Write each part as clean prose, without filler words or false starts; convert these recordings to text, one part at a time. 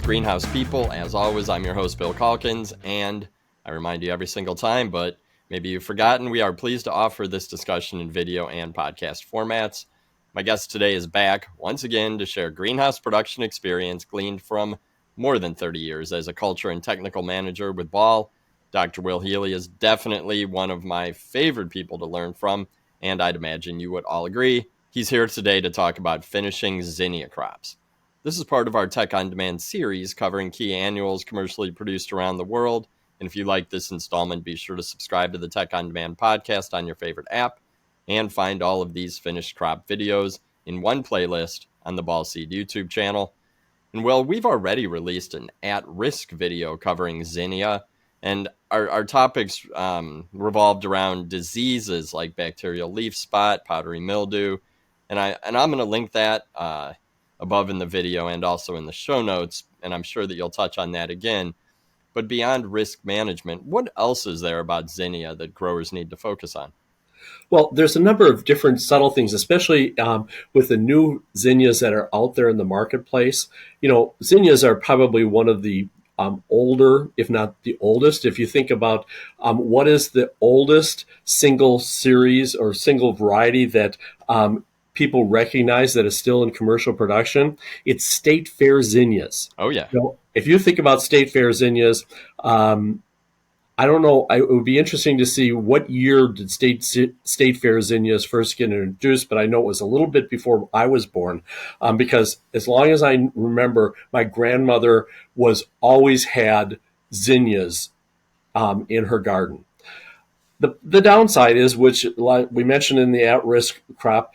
Greenhouse People. As always, I'm your host, Bill Calkins, and I remind you every single time, but maybe you've forgotten, we are pleased to offer this discussion in video and podcast formats. My guest today is back once again to share greenhouse production experience gleaned from more than 30 years as a culture and technical manager with Ball. Dr. Will Healy is definitely one of my favorite people to learn from, and I'd imagine you would all agree. He's here today to talk about finishing zinnia crops. This is part of our Tech on Demand series covering key annuals commercially produced around the world. And if you like this installment, be sure to subscribe to the Tech on Demand podcast on your favorite app and find all of these finished crop videos in one playlist on the Ball Seed YouTube channel. And well, we've already released an at-risk video covering Zinnia, and our topics revolved around diseases like bacterial leaf spot, powdery mildew, and I'm going to link that above in the video and also in the show notes, and I'm sure that you'll touch on that again. But beyond risk management, what else is there about Zinnia that growers need to focus on? Well, there's a number of different subtle things, especially with the new zinnias that are out there in the marketplace. Zinnias are probably one of the older, if not the oldest. If you think about what is the oldest single series or single variety that people recognize that is still in commercial production, it's State Fair Zinnias. Oh, yeah. If you think about State Fair Zinnias, I don't know. It would be interesting to see what year did State Fair Zinnias first get introduced, but I know it was a little bit before I was born, because as long as I remember, my grandmother always had zinnias in her garden. The downside is, which we mentioned in the at-risk crop,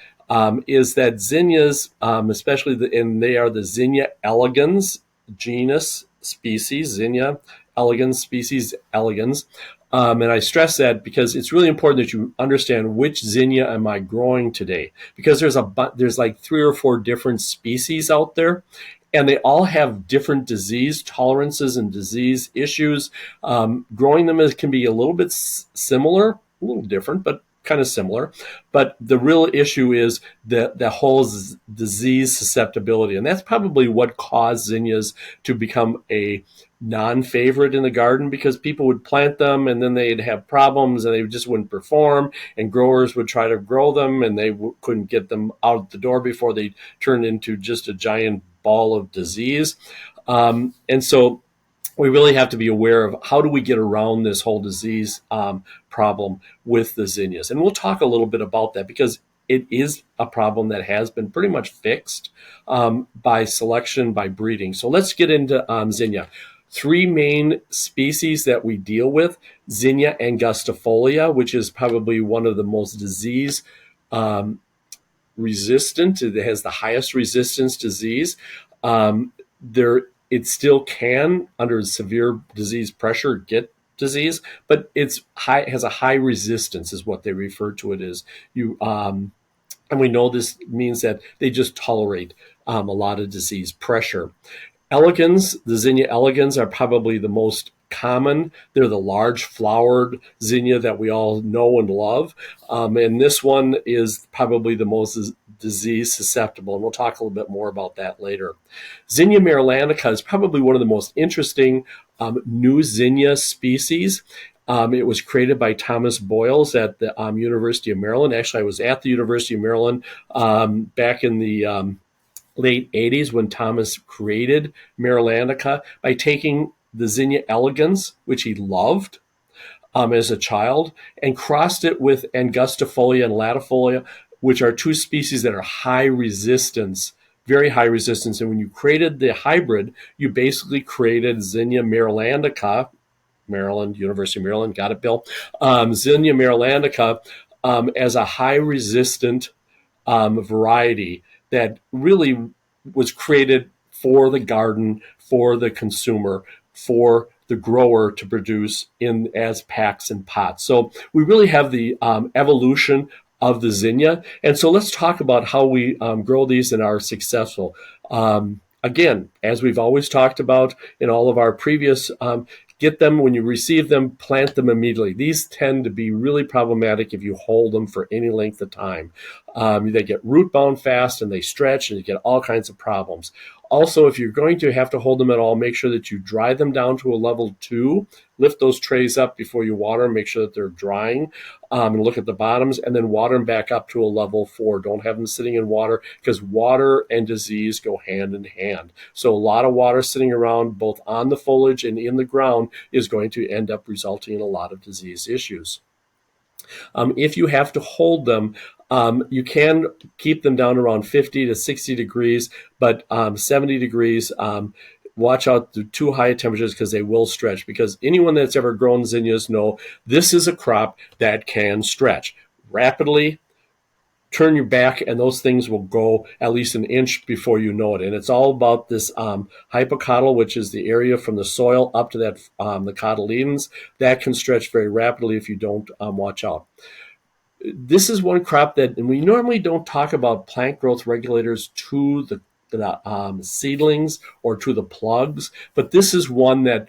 is that zinnias, and they are the Zinnia Elegans genus species, Zinnia Elegans species Elegans. And I stress that because it's really important that you understand which zinnia am I growing today, because there's like 3 or 4 different species out there, and they all have different disease tolerances and disease issues. Growing them can be a little bit similar, a little different, but kind of similar. But the real issue is the whole disease susceptibility. And that's probably what caused zinnias to become a non-favorite in the garden, because people would plant them and then they'd have problems and they just wouldn't perform, and growers would try to grow them and they couldn't get them out the door before they turned into just a giant ball of disease. And so we really have to be aware of how do we get around this whole disease problem with the zinnias. And we'll talk a little bit about that, because it is a problem that has been pretty much fixed by selection, by breeding. So let's get into zinnia. 3 main species that we deal with: Zinnia Angustifolia, which is probably one of the most disease resistant. It has the highest resistance disease. It still can, under severe disease pressure, get disease, but has a high resistance, is what they refer to it as. And we know this means that they just tolerate a lot of disease pressure. Elegans, the Zinnia Elegans, are probably the most common. They're the large flowered zinnia that we all know and love. And this one is probably the most disease susceptible. And we'll talk a little bit more about that later. Zinnia Marylandica is probably one of the most interesting new zinnia species. It was created by Thomas Boyles at the University of Maryland. Actually, I was at the University of Maryland back in the late 80s when Thomas created Marylandica by taking the Zinnia Elegans, which he loved as a child, and crossed it with Angustifolia and Latifolia, which are 2 species that are high resistance, very high resistance. And when you created the hybrid, you basically created Zinnia Marylandica, Maryland, University of Maryland, got it, Bill? Zinnia Marylandica as a high resistant variety that really was created for the garden, for the consumer, for the grower to produce as packs and pots. So we really have the evolution of the zinnia. And so let's talk about how we grow these and are successful. Again, as we've always talked about in all of our previous get them when you receive them, plant them immediately. These tend to be really problematic if you hold them for any length of time. They get root bound fast and they stretch and you get all kinds of problems. Also, if you're going to have to hold them at all, make sure that you dry them down to a level 2. Lift those trays up before you water them. Make sure that they're drying, and look at the bottoms, and then water them back up to a level 4. Don't have them sitting in water, because water and disease go hand in hand. So a lot of water sitting around both on the foliage and in the ground is going to end up resulting in a lot of disease issues. If you have to hold them, you can keep them down around 50 to 60 degrees, but 70 degrees, watch out to too high temperatures, because they will stretch. Because anyone that's ever grown zinnias know this is a crop that can stretch rapidly. Turn your back, and those things will go at least an inch before you know it. And it's all about this hypocotyl, which is the area from the soil up to that the cotyledons. That can stretch very rapidly if you don't watch out. This is one crop that, and we normally don't talk about plant growth regulators to the seedlings or to the plugs, but this is one that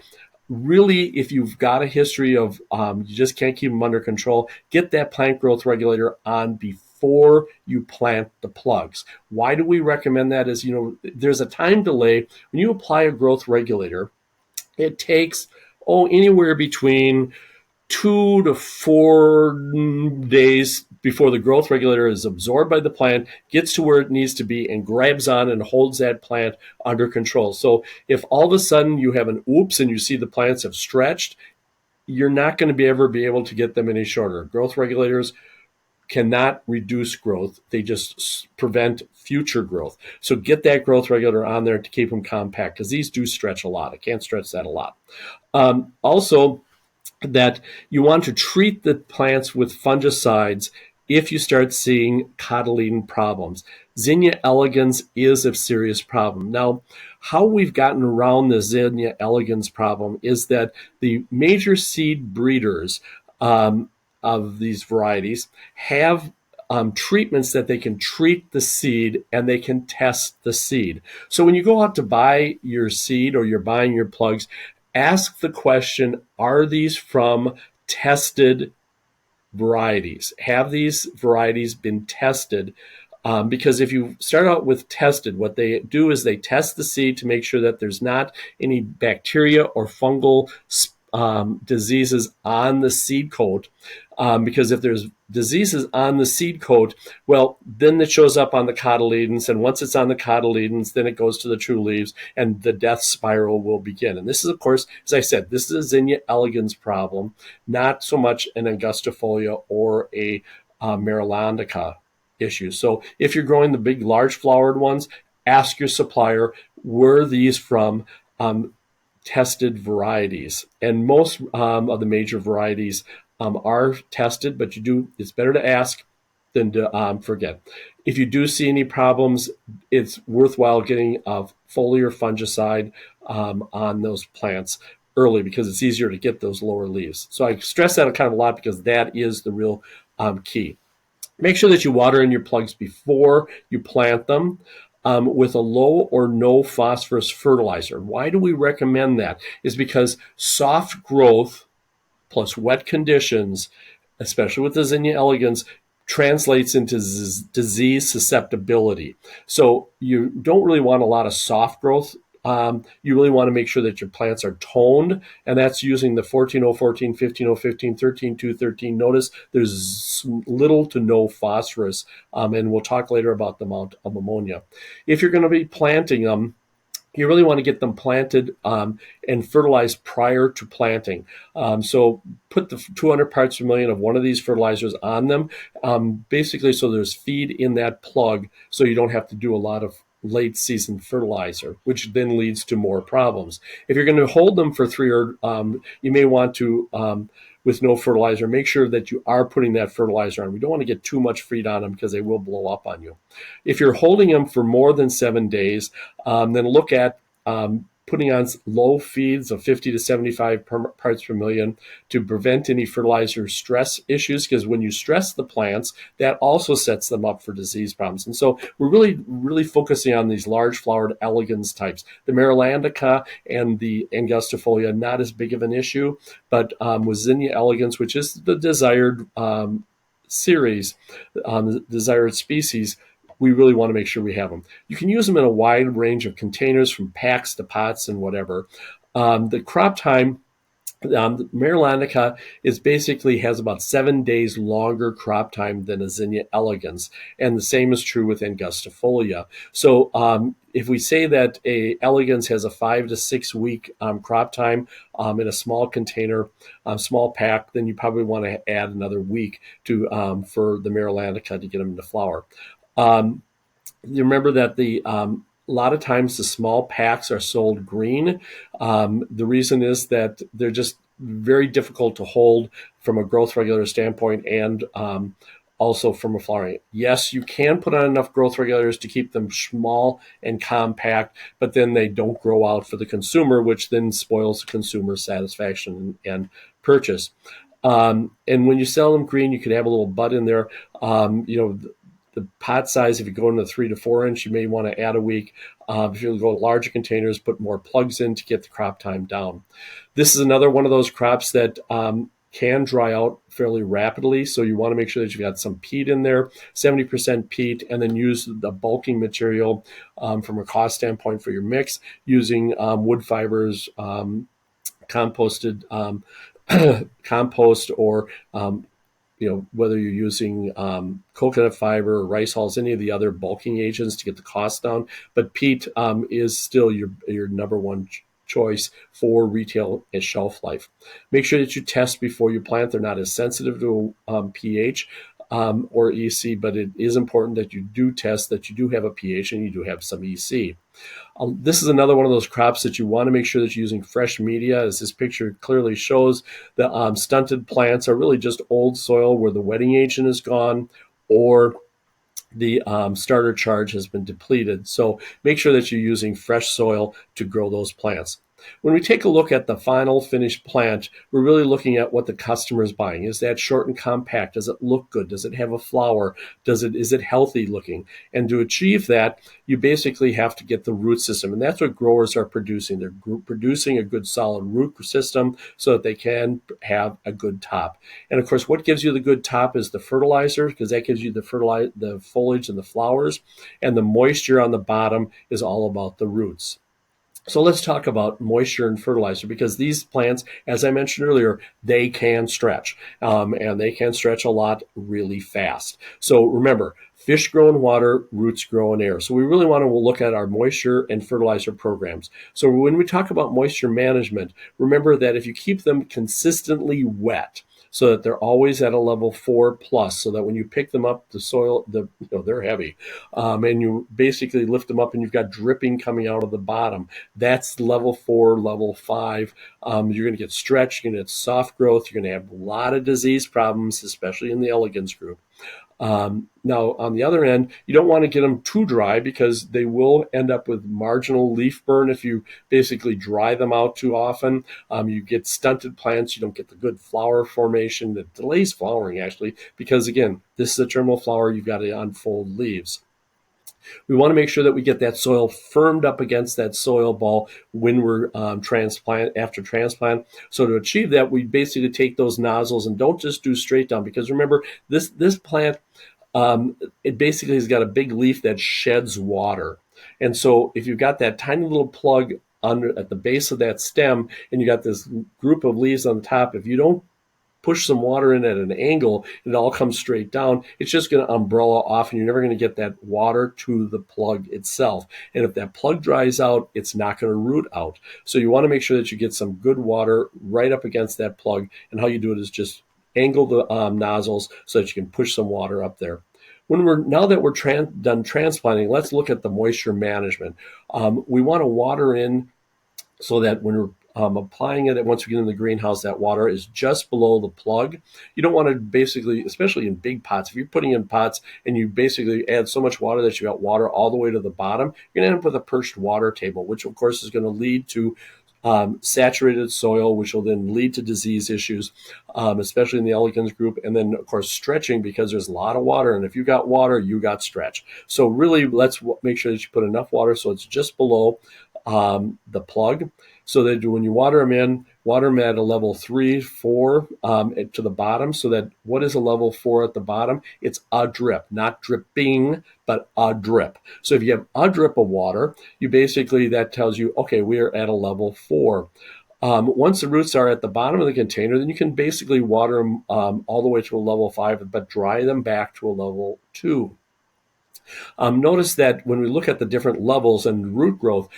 really, if you've got a history of you just can't keep them under control, get that plant growth regulator on before you plant the plugs. Why do we recommend that? Is, there's a time delay. When you apply a growth regulator, it takes anywhere between 2 to 4 days before the growth regulator is absorbed by the plant, gets to where it needs to be, and grabs on and holds that plant under control. So if all of a sudden you have an oops and you see the plants have stretched, you're not going to ever be able to get them any shorter. Growth regulators cannot reduce growth. They just prevent future growth. So get that growth regulator on there to keep them compact, because these do stretch a lot. I can't stretch that a lot. Also, that you want to treat the plants with fungicides if you start seeing cotyledon problems. Zinnia elegans is a serious problem. Now, how we've gotten around the Zinnia elegans problem is that the major seed breeders of these varieties have treatments that they can treat the seed, and they can test the seed. So when you go out to buy your seed, or you're buying your plugs, ask the question, are these from tested varieties? Have these varieties been tested? Because if you start out with tested, what they do is they test the seed to make sure that there's not any bacteria or fungal diseases on the seed coat. Because if there's diseases on the seed coat, well, then it shows up on the cotyledons, and once it's on the cotyledons, then it goes to the true leaves, and the death spiral will begin. And this is, of course, as I said, this is a Zinnia elegans problem, not so much an Angustifolia or a Marylandica issue. So if you're growing the big, large flowered ones, ask your supplier, were these from tested varieties? And most of the major varieties are tested, but it's better to ask than to forget. If you do see any problems, it's worthwhile getting a foliar fungicide on those plants early, because it's easier to get those lower leaves. So I stress that kind of a lot, because that is the real key. Make sure that you water in your plugs before you plant them with a low or no phosphorus fertilizer. Why do we recommend that? Is because soft growth plus wet conditions, especially with the Zinnia elegans, translates into disease susceptibility. So you don't really want a lot of soft growth. You really want to make sure that your plants are toned, and that's using the 14-0-14, 15-0-15, 13-2, 13. Notice there's little to no phosphorus, and we'll talk later about the amount of ammonia. If you're going to be planting them, you really want to get them planted and fertilized prior to planting. So put the 200 parts per million of one of these fertilizers on them, basically so there's feed in that plug, so you don't have to do a lot of late season fertilizer, which then leads to more problems. If you're going to hold them for 3 or you may want to, with no fertilizer, make sure that you are putting that fertilizer on. We don't want to get too much feed on them, because they will blow up on you. If you're holding them for more than 7 days, then look at putting on low feeds of 50 to 75 parts per million to prevent any fertilizer stress issues, because when you stress the plants, that also sets them up for disease problems. And so we're really focusing on these large flowered elegans types. The Marylandica and the Angustifolia, not as big of an issue, but with Zinnia elegans, which is the desired series, the desired species, we really want to make sure we have them. You can use them in a wide range of containers, from packs to pots and whatever. The crop time, Marylandica is basically has about 7 days longer crop time than a Zinnia Elegans, and the same is true with Angustifolia. So if we say that a Elegans has a 5 to 6 week crop time in a small container, small pack, then you probably want to add another week to for the Marylandica to get them into flower. Um, you remember that a lot of times the small packs are sold green. The reason is that they're just very difficult to hold from a growth regulator standpoint, and also from a flowering. Yes, you can put on enough growth regulators to keep them small and compact, but then they don't grow out for the consumer, which then spoils the consumer satisfaction and purchase. And when you sell them green, you could have a little bud in there. The pot size, if you go into the 3 to 4 inch, you may want to add a week. If you go larger containers, put more plugs in to get the crop time down. This is another one of those crops that can dry out fairly rapidly. So you want to make sure that you've got some peat in there, 70% peat, and then use the bulking material from a cost standpoint for your mix, using wood fibers, composted compost, or whether you're using coconut fiber or rice hulls, any of the other bulking agents to get the cost down. But peat is still your number one choice for retail and shelf life. Make sure that you test before you plant. They're not as sensitive to pH or EC, but it is important that you do test that you do have a pH and you do have some EC. This is another one of those crops that you want to make sure that you're using fresh media. As this picture clearly shows, the stunted plants are really just old soil where the wetting agent is gone, or the starter charge has been depleted. So make sure that you're using fresh soil to grow those plants. When we take a look at the final finished plant, we're really looking at what the customer is buying. Is that short and compact? Does it look good? Does it have a flower? Is it healthy looking? And to achieve that, you basically have to get the root system. And that's what growers are producing. They're producing a good solid root system so that they can have a good top. And of course, what gives you the good top is the fertilizer, because that gives you the foliage and the flowers. And the moisture on the bottom is all about the roots. So let's talk about moisture and fertilizer, because these plants, as I mentioned earlier, they can stretch, and they can stretch a lot really fast. So remember, fish grow in water, roots grow in air. So we really want to look at our moisture and fertilizer programs. So when we talk about moisture management, remember that if you keep them consistently wet, so that they're always at a level 4+, so that when you pick them up, the soil, they're heavy, and you basically lift them up and you've got dripping coming out of the bottom. That's level 4, level 5. You're going to get stretch, you're going to get soft growth, you're going to have a lot of disease problems, especially in the elegans group. Now, on the other end, you don't want to get them too dry, because they will end up with marginal leaf burn if you basically dry them out too often. You get stunted plants. You don't get the good flower formation that delays flowering, actually, because, again, this is a terminal flower. You've got to unfold leaves. We want to make sure that we get that soil firmed up against that soil ball when we're after transplant. So to achieve that, we basically take those nozzles and don't just do straight down, because remember, this plant, it basically has got a big leaf that sheds water. And so if you've got that tiny little plug at the base of that stem, and you got this group of leaves on the top, if you don't push some water in at an angle, it all comes straight down, it's just going to umbrella off, and you're never going to get that water to the plug itself. And if that plug dries out, it's not going to root out. So you want to make sure that you get some good water right up against that plug. And how you do it is just angle the nozzles so that you can push some water up there. Now that we're done transplanting, let's look at the moisture management. We want to water in so that when we're applying it, once we get in the greenhouse, that water is just below the plug. You don't want to basically, especially in big pots, if you're putting in pots and you basically add so much water that you got water all the way to the bottom, you're going to end up with a perched water table, which of course is going to lead to saturated soil, which will then lead to disease issues, especially in the elegans group. And then, of course, stretching, because there's a lot of water. And if you got water, you got stretch. So really, let's make sure that you put enough water so it's just below the plug. so that when you water them at a level 3, 4 to the bottom, so that what is a level 4 at the bottom? It's a drip, not dripping, but a drip. So if you have a drip of water, you basically, that tells you, okay, we are at a level 4. Once the roots are at the bottom of the container, then you can basically water them all the way to a level 5, but dry them back to a level 2. Notice that when we look at the different levels and root growth,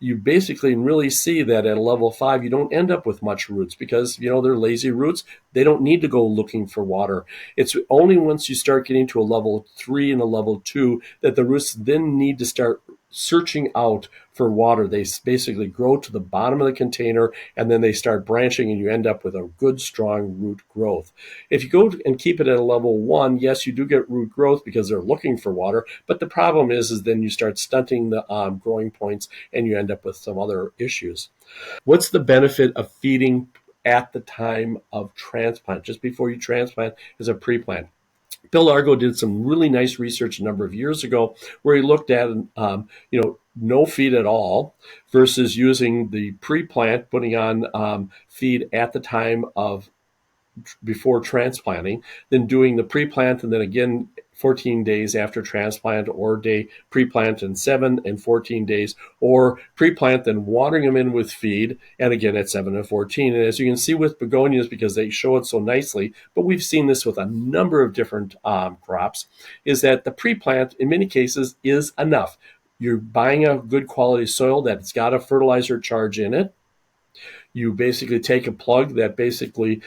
you basically really see that at a level 5, you don't end up with much roots because, they're lazy roots. They don't need to go looking for water. It's only once you start getting to a level 3 and a level 2 that the roots then need to start searching out for water. They basically grow to the bottom of the container and then they start branching and you end up with a good, strong root growth. If you go and keep it at a level 1, yes, you do get root growth because they're looking for water, but the problem is then you start stunting the growing points and you end up with some other issues. What's the benefit of feeding at the time of transplant, just before you transplant, as a pre-plant? Bill Largo did some really nice research a number of years ago where he looked at, no feed at all versus using the pre-plant, putting on feed at the time of before transplanting, then doing the pre-plant, and then again 14 days after transplant, or day pre-plant and 7 and 14 days, or pre-plant, then watering them in with feed, and again at 7 and 14. And as you can see with begonias, because they show it so nicely, but we've seen this with a number of different crops, is that the pre-plant in many cases is enough. You're buying a good quality soil that's got a fertilizer charge in it. You basically take a plug that basically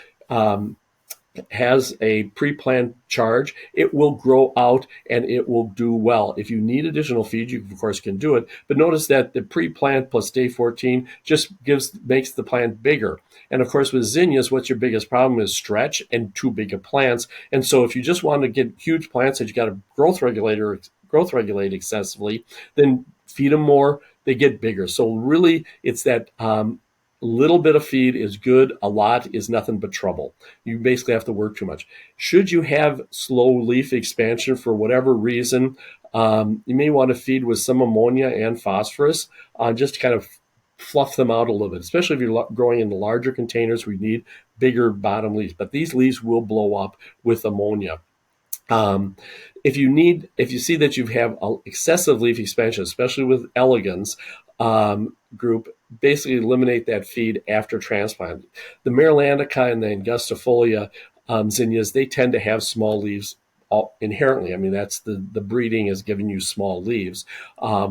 has a pre-planned charge. It will grow out and it will do well. If you need additional feed, you of course can do it. But notice that the pre-plant plus day 14 just makes the plant bigger. And of course with zinnias, what's your biggest problem is stretch and too big of plants. And so if you just want to get huge plants that you got to growth regulate excessively, then feed them more, they get bigger. So really it's that little bit of feed is good. A lot is nothing but trouble. You basically have to work too much. Should you have slow leaf expansion for whatever reason, you may want to feed with some ammonia and phosphorus just to kind of fluff them out a little bit, especially if you're growing in the larger containers where you need bigger bottom leaves. But these leaves will blow up with ammonia. If you see that you have excessive leaf expansion, especially with elegans group, basically eliminate that feed after transplant. The Marylandica and the Angustifolia zinnias, they tend to have small leaves inherently. I mean, that's the breeding is giving you small leaves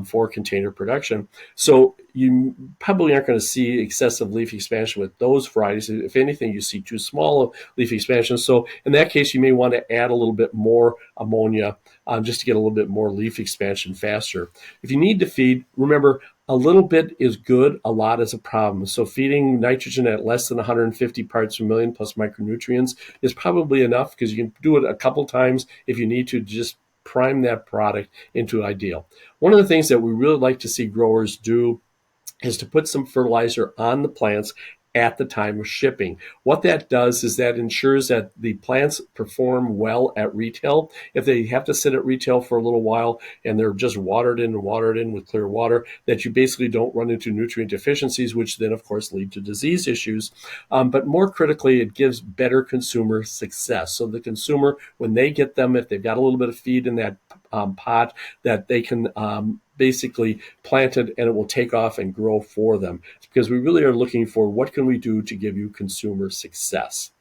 for container production. So you probably aren't going to see excessive leaf expansion with those varieties. If anything, you see too small of leaf expansion. So in that case, you may want to add a little bit more ammonia just to get a little bit more leaf expansion faster. If you need to feed, remember, a little bit is good, a lot is a problem. So feeding nitrogen at less than 150 parts per million plus micronutrients is probably enough, because you can do it a couple times if you need to just prime that product into ideal. One of the things that we really like to see growers do is to put some fertilizer on the plants at the time of shipping. What that does is that ensures that the plants perform well at retail. If they have to sit at retail for a little while and they're just watered in with clear water, that you basically don't run into nutrient deficiencies, which then of course lead to disease issues. But more critically, it gives better consumer success. So the consumer, when they get them, if they've got a little bit of feed in that pot, that they can basically plant it and it will take off and grow for them, because we really are looking for what can we do to give you consumer success.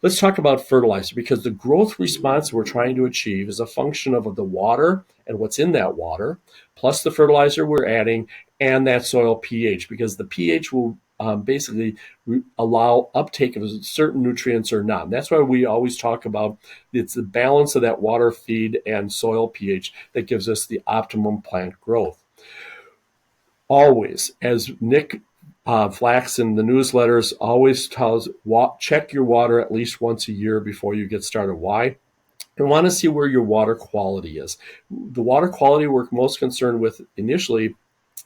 Let's talk about fertilizer, because the growth response we're trying to achieve is a function of the water and what's in that water, plus the fertilizer we're adding and that soil pH, because the pH will basically allow uptake of certain nutrients or not. And that's why we always talk about it's the balance of that water, feed, and soil pH that gives us the optimum plant growth. Always, as Nick Flax in the newsletters always tells, check your water at least once a year before you get started. Why? I want to see where your water quality is. The water quality we're most concerned with initially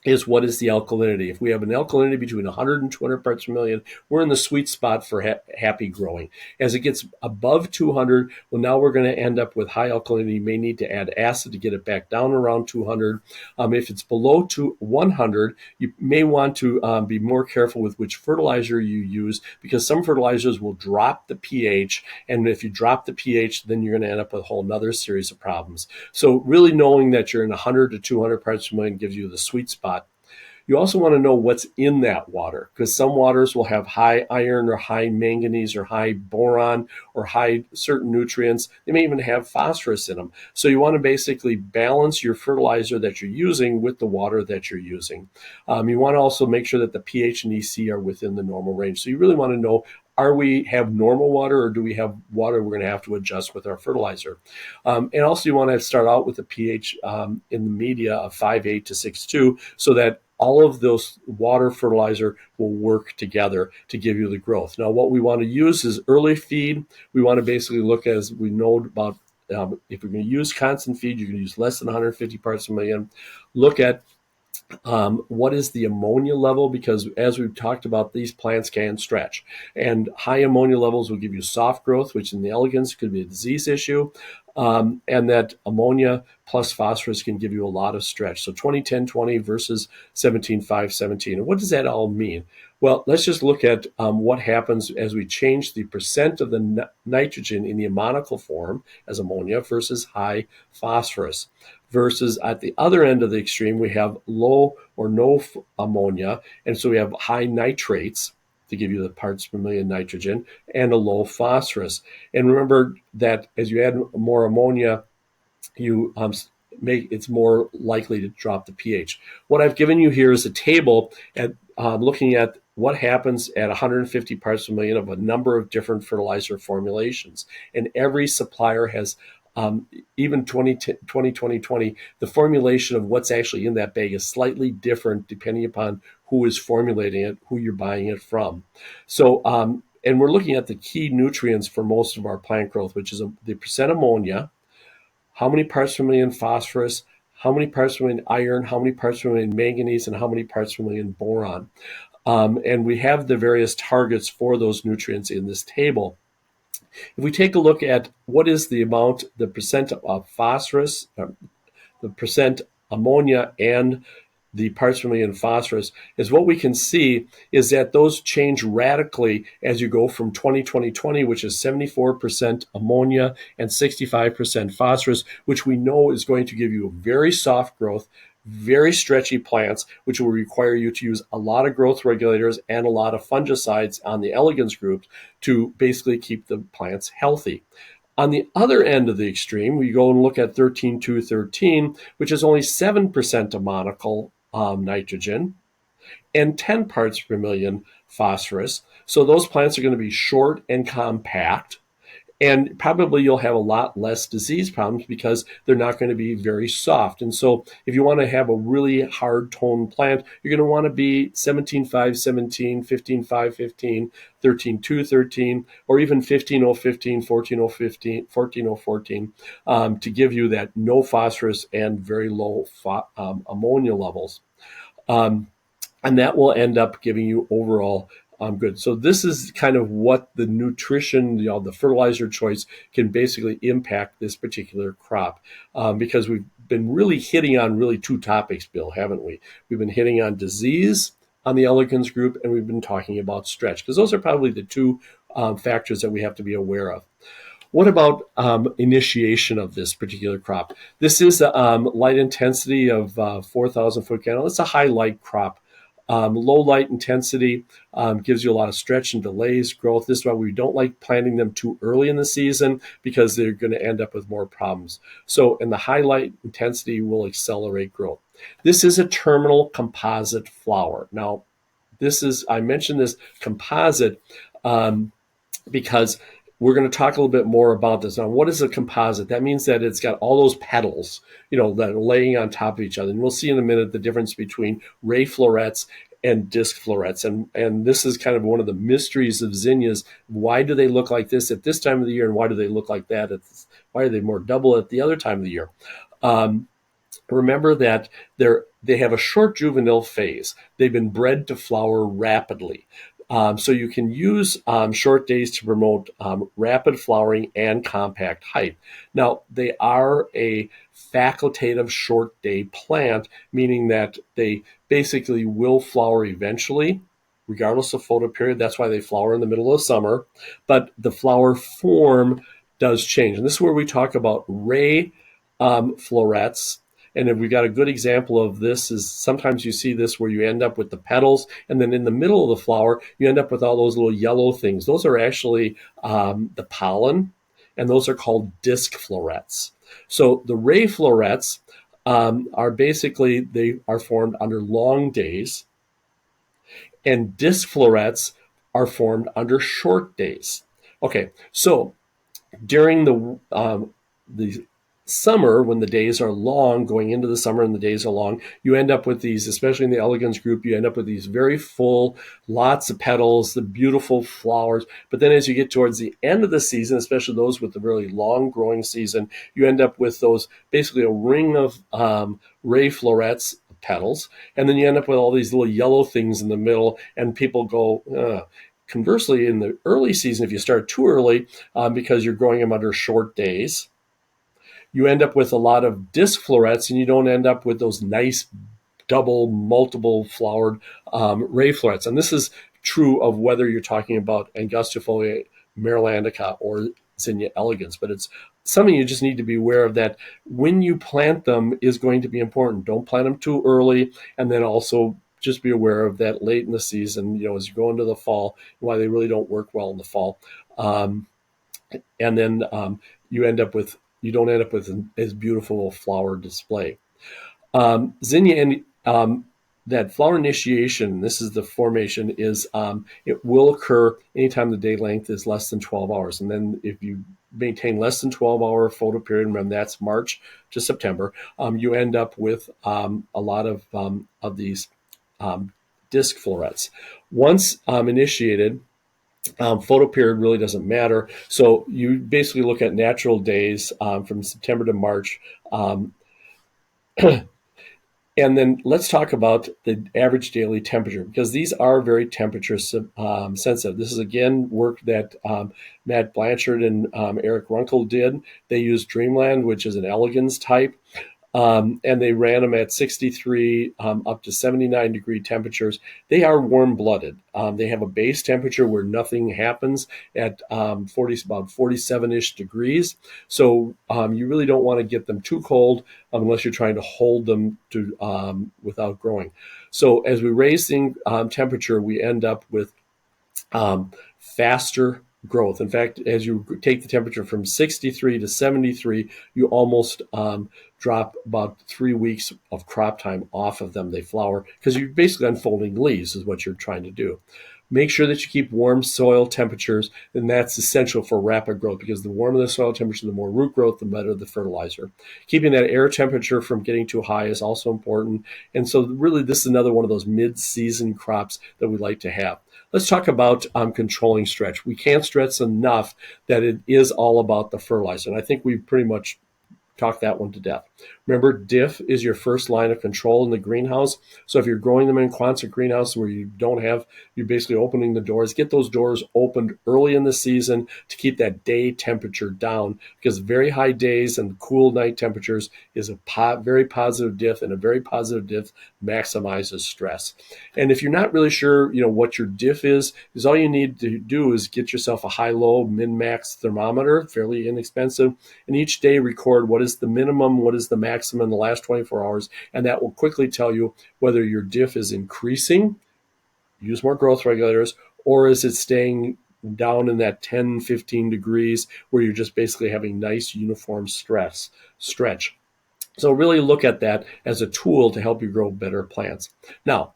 is what is the alkalinity. If we have an alkalinity between 100 and 200 parts per million, we're in the sweet spot for happy growing. As it gets above 200, well, now we're going to end up with high alkalinity. You may need to add acid to get it back down around 200. If it's below 100, you may want to be more careful with which fertilizer you use, because some fertilizers will drop the pH. And if you drop the pH, then you're going to end up with a whole nother series of problems. So really knowing that you're in 100 to 200 parts per million gives you the sweet spot. You also want to know what's in that water, because some waters will have high iron or high manganese or high boron or high certain nutrients. They may even have phosphorus in them. So you want to basically balance your fertilizer that you're using with the water that you're using. You want to also make sure that the pH and EC are within the normal range. So you really want to know, are we have normal water, or do we have water we're going to have to adjust with our fertilizer? And also you want to start out with a pH in the media of 5.8 to 6.2, so that all of those water fertilizer will work together to give you the growth. Now, what we want to use is early feed. We want to basically look, as we know about, if we're going to use constant feed, you can use less than 150 parts per million. Look at what is the ammonia level? Because as we've talked about, these plants can stretch. And high ammonia levels will give you soft growth, which in the elegans could be a disease issue. And that ammonia plus phosphorus can give you a lot of stretch. So 20-10-20 versus 17-5-17. And what does that all mean? Well, let's just look at what happens as we change the percent of the nitrogen in the ammonical form as ammonia versus high phosphorus. Versus at the other end of the extreme, we have low or no ammonia. And so we have high nitrates to give you the parts per million nitrogen, and a low phosphorus. And remember that as you add more ammonia, you it's more likely to drop the pH. What I've given you here is a table at looking at what happens at 150 parts per million of a number of different fertilizer formulations. And every supplier has even 20, the formulation of what's actually in that bag is slightly different depending upon who is formulating it, who you're buying it from. So, and we're looking at the key nutrients for most of our plant growth, which is the percent ammonia, how many parts per million phosphorus, how many parts per million iron, how many parts per million manganese, and how many parts per million boron. And we have the various targets for those nutrients in this table. If we take a look at what is the amount, the percent of phosphorus, the percent ammonia, and the parts per million phosphorus, is what we can see is that those change radically as you go from 20-20-20, which is 74% ammonia and 65% phosphorus, which we know is going to give you a very soft growth, very stretchy plants, which will require you to use a lot of growth regulators and a lot of fungicides on the elegans group to basically keep the plants healthy. On the other end of the extreme, we go and look at 13-2-13, which is only 7% ammonical nitrogen and 10 parts per million phosphorus. So those plants are going to be short and compact. And probably you'll have a lot less disease problems because they're not going to be very soft. And so if you want to have a really hard toned plant, you're going to want to be 17-5-17, 15-5-15, 13-2-13, or even 15-0-15, 14-0-15, 14-0-14 to give you that no phosphorus and very low ammonia levels. And that will end up giving you overall good. So this is kind of what the nutrition, the fertilizer choice can basically impact this particular crop, because we've been really hitting on really two topics, Bill, haven't we? We've been hitting on disease on the elegans group, and we've been talking about stretch, because those are probably the two factors that we have to be aware of. What about initiation of this particular crop? This is a light intensity of 4,000 foot candle. It's a high light crop. Low light intensity gives you a lot of stretch and delays growth. This is why we don't like planting them too early in the season, because they're going to end up with more problems. So in the high light intensity will accelerate growth. This is a terminal composite flower. Now, I mentioned this composite because we're going to talk a little bit more about this. Now, what is a composite? That means that it's got all those petals, that are laying on top of each other. And we'll see in a minute the difference between ray florets and disc florets. And this is kind of one of the mysteries of zinnias. Why do they look like this at this time of the year, and why do they look like that? Why are they more double at the other time of the year? remember that they have a short juvenile phase. They've been bred to flower rapidly. So you can use short days to promote rapid flowering and compact height. Now, they are a facultative short day plant, meaning that they basically will flower eventually, regardless of photoperiod. That's why they flower in the middle of summer. But the flower form does change. And this is where we talk about ray florets. And if we got a good example of this is sometimes you see this where you end up with the petals, and then in the middle of the flower, you end up with all those little yellow things. Those are actually the pollen, and those are called disc florets. So the ray florets are basically, they are formed under long days, and disc florets are formed under short days. Okay, so during the summer, when the days are long, going into the summer and the days are long, you end up with these, especially in the elegans group, you end up with these very full, lots of petals, the beautiful flowers. But then as you get towards the end of the season, especially those with the really long growing season, you end up with those, basically a ring of ray florets, petals, and then you end up with all these little yellow things in the middle, and people go, ugh. Conversely, in the early season, if you start too early, because you're growing them under short days, you end up with a lot of disc florets, and you don't end up with those nice double, multiple flowered ray florets. And this is true of whether you're talking about Angustifolia, Marylandica, or Zinnia Elegans. But it's something you just need to be aware of, that when you plant them is going to be important. Don't plant them too early, and then also just be aware of that late in the season, as you go into the fall, why they really don't work well in the fall. And then you don't end up with as beautiful a flower display. Zinnia and that flower initiation, this is the formation, is it will occur anytime the day length is less than 12 hours. And then if you maintain less than 12-hour photoperiod, remember that's March to September, you end up with a lot of these disc florets. Once initiated, photoperiod really doesn't matter. So you basically look at natural days from September to March. And then let's talk about the average daily temperature, because these are very temperature sensitive. This is, again, work that Matt Blanchard and Eric Runkle did. They used Dreamland, which is an elegans type. And they ran them at 63 up to 79 degree temperatures. They are warm blooded. They have a base temperature where nothing happens at about 47-ish degrees. So you really don't want to get them too cold unless you're trying to hold them to without growing. So as we raise the temperature, we end up with faster growth. In fact, as you take the temperature from 63 to 73, you almost drop about 3 weeks of crop time off of them. They flower because you're basically unfolding leaves is what you're trying to do. Make sure that you keep warm soil temperatures, and that's essential for rapid growth, because the warmer the soil temperature, the more root growth, the better the fertilizer. Keeping that air temperature from getting too high is also important. And so really this is another one of those mid-season crops that we like to have. Let's talk about controlling stretch. We can't stress enough that it is all about the fertilizer. And I think we've pretty much talk that one to death. Remember, diff is your first line of control in the greenhouse. So if you're growing them in Quonset greenhouse where you're basically opening the doors, get those doors opened early in the season to keep that day temperature down, because very high days and cool night temperatures is a very positive diff, and a very positive diff maximizes stress. And if you're not really sure, what your diff is all you need to do is get yourself a high-low, min-max thermometer, fairly inexpensive, and each day record what is the minimum, what is the maximum in the last 24 hours, and that will quickly tell you whether your diff is increasing, use more growth regulators, or is it staying down in that 10, 15 degrees where you're just basically having nice uniform stretch. So really look at that as a tool to help you grow better plants. Now,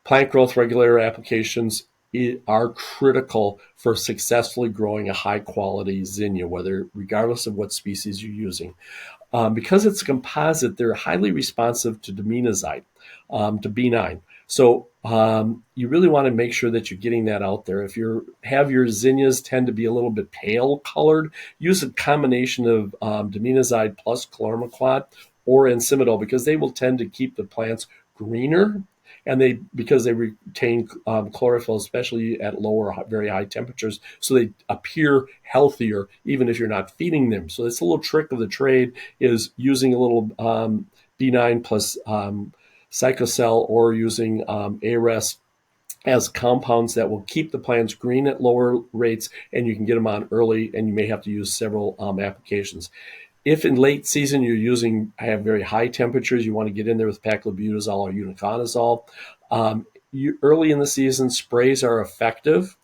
plant growth regulator applications are critical for successfully growing a high-quality zinnia, regardless of what species you're using. Because it's a composite, they're highly responsive to dimenazide, to B9. So you really want to make sure that you're getting that out there. If you have your zinnias tend to be a little bit pale colored, use a combination of dimenazide plus chlormequat, or Ensimidol, because they will tend to keep the plants greener, and because they retain chlorophyll, especially at lower, very high temperatures, so they appear healthier even if you're not feeding them. So it's a little trick of the trade, is using a little B9 plus Psychocell, or using ARES as compounds that will keep the plants green at lower rates, and you can get them on early, and you may have to use several applications. If in late season you're have very high temperatures, you want to get in there with paclobutazol or uniconazole. Early in the season, sprays are effective,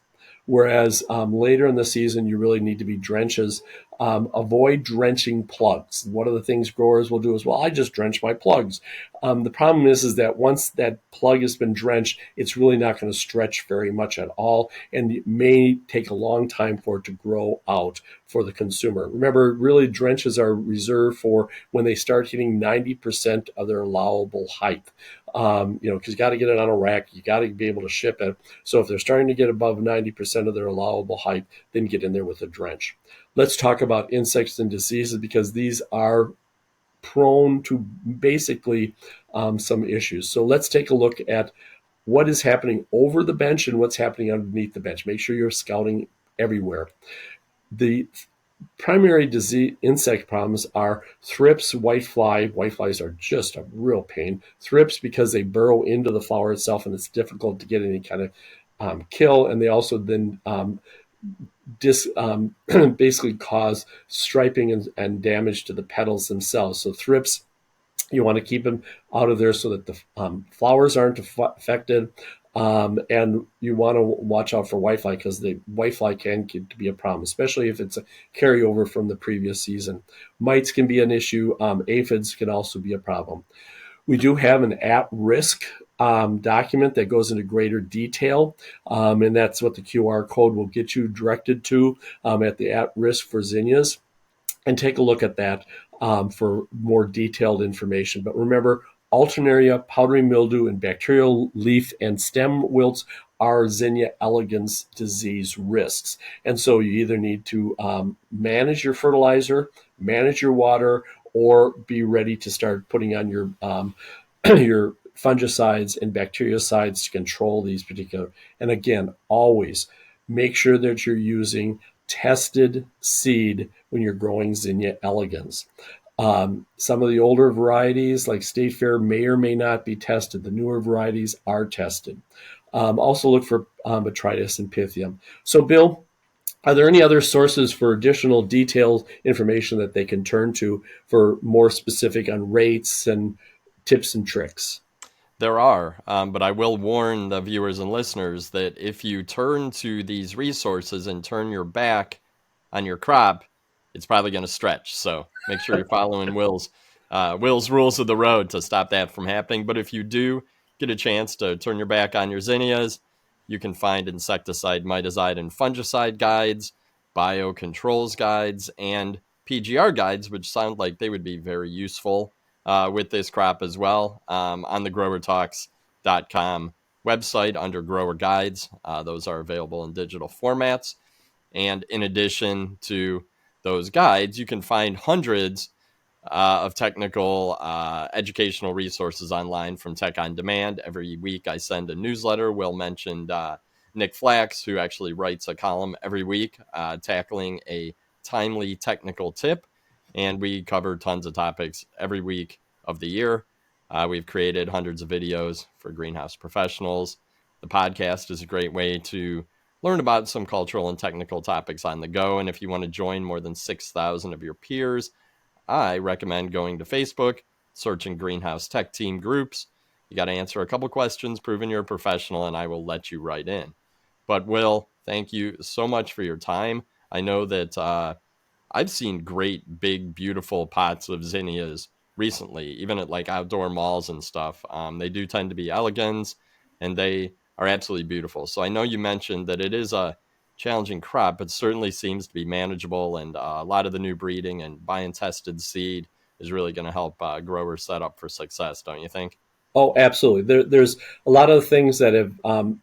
whereas later in the season, you really need to be drenches. Avoid drenching plugs. One of the things growers will do is, well, I just drench my plugs. The problem is that once that plug has been drenched, it's really not going to stretch very much at all, and it may take a long time for it to grow out for the consumer. Remember, really, drenches are reserved for when they start hitting 90% of their allowable height. Because you got to get it on a rack, you got to be able to ship it. So if they're starting to get above 90% of their allowable height, then get in there with a drench. Let's talk about insects and diseases, because these are prone to basically some issues. So let's take a look at what is happening over the bench and what's happening underneath the bench. Make sure you're scouting everywhere. The primary disease insect problems are thrips, whitefly. Whiteflies are just a real pain. Thrips, because they burrow into the flower itself and it's difficult to get any kind of kill. And they also then basically cause striping and damage to the petals themselves. So thrips, you want to keep them out of there so that the flowers aren't affected. And you want to watch out for whitefly, because the whitefly can get to be a problem, especially if it's a carryover from the previous season. Mites can be an issue. Aphids can also be a problem. We do have an at-risk document that goes into greater detail, and that's what the QR code will get you directed to at the at-risk for zinnias. And take a look at that for more detailed information. But remember, alternaria, powdery mildew, and bacterial leaf and stem wilts are Zinnia elegans disease risks. And so you either need to manage your fertilizer, manage your water, or be ready to start putting on your your fungicides and bactericides to control these particular. And again, always make sure that you're using tested seed when you're growing Zinnia elegans. Some of the older varieties, like State Fair, may or may not be tested. The newer varieties are tested. Also look for botrytis and pythium. So, Bill, are there any other sources for additional detailed information that they can turn to for more specific on rates and tips and tricks? There are, but I will warn the viewers and listeners that if you turn to these resources and turn your back on your crop, it's probably going to stretch. So make sure you're following Will's rules of the road to stop that from happening. But if you do get a chance to turn your back on your zinnias, you can find insecticide, miticide, and fungicide guides, biocontrols guides, and PGR guides, which sound like they would be very useful with this crop as well, on the growertalks.com website under grower guides. Those are available in digital formats. And in addition to those guides, you can find hundreds of technical educational resources online from Tech on Demand. Every week I send a newsletter. Will mentioned Nick Flax, who actually writes a column every week tackling a timely technical tip. And we cover tons of topics every week of the year. We've created hundreds of videos for greenhouse professionals. The podcast is a great way to learn about some cultural and technical topics on the go. And if you want to join more than 6,000 of your peers, I recommend going to Facebook, searching Greenhouse Tech Team groups. You got to answer a couple questions, proving you're a professional, and I will let you right in. But Will, thank you so much for your time. I know that I've seen great, big, beautiful pots of zinnias recently, even at like outdoor malls and stuff. They do tend to be elegans, and they are absolutely beautiful. So I know you mentioned that it is a challenging crop, but certainly seems to be manageable. And a lot of the new breeding and buy and tested seed is really going to help growers set up for success, don't you think? Oh, absolutely. There's a lot of things that have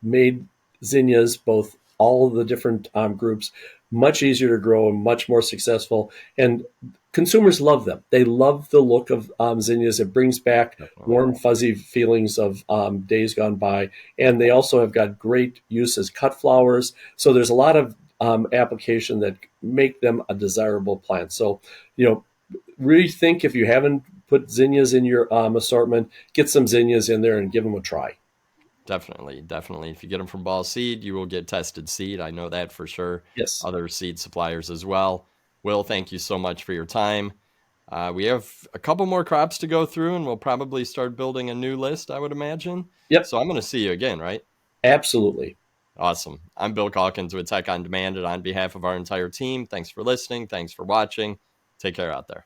made zinnias both all of the different groups, much easier to grow and much more successful. And consumers love them. They love the look of zinnias. It brings back Definitely. warm, fuzzy feelings of days gone by. And they also have got great use as cut flowers. So there's a lot of application that make them a desirable plant. So, rethink if you haven't put zinnias in your assortment, get some zinnias in there and give them a try. Definitely, definitely. If you get them from Ball Seed, you will get tested seed. I know that for sure. Yes. Other seed suppliers as well. Will, thank you so much for your time. We have a couple more crops to go through, and we'll probably start building a new list, I would imagine. Yep. So I'm going to see you again, right? Absolutely. Awesome. I'm Bill Calkins with Tech on Demand, and on behalf of our entire team, thanks for listening. Thanks for watching. Take care out there.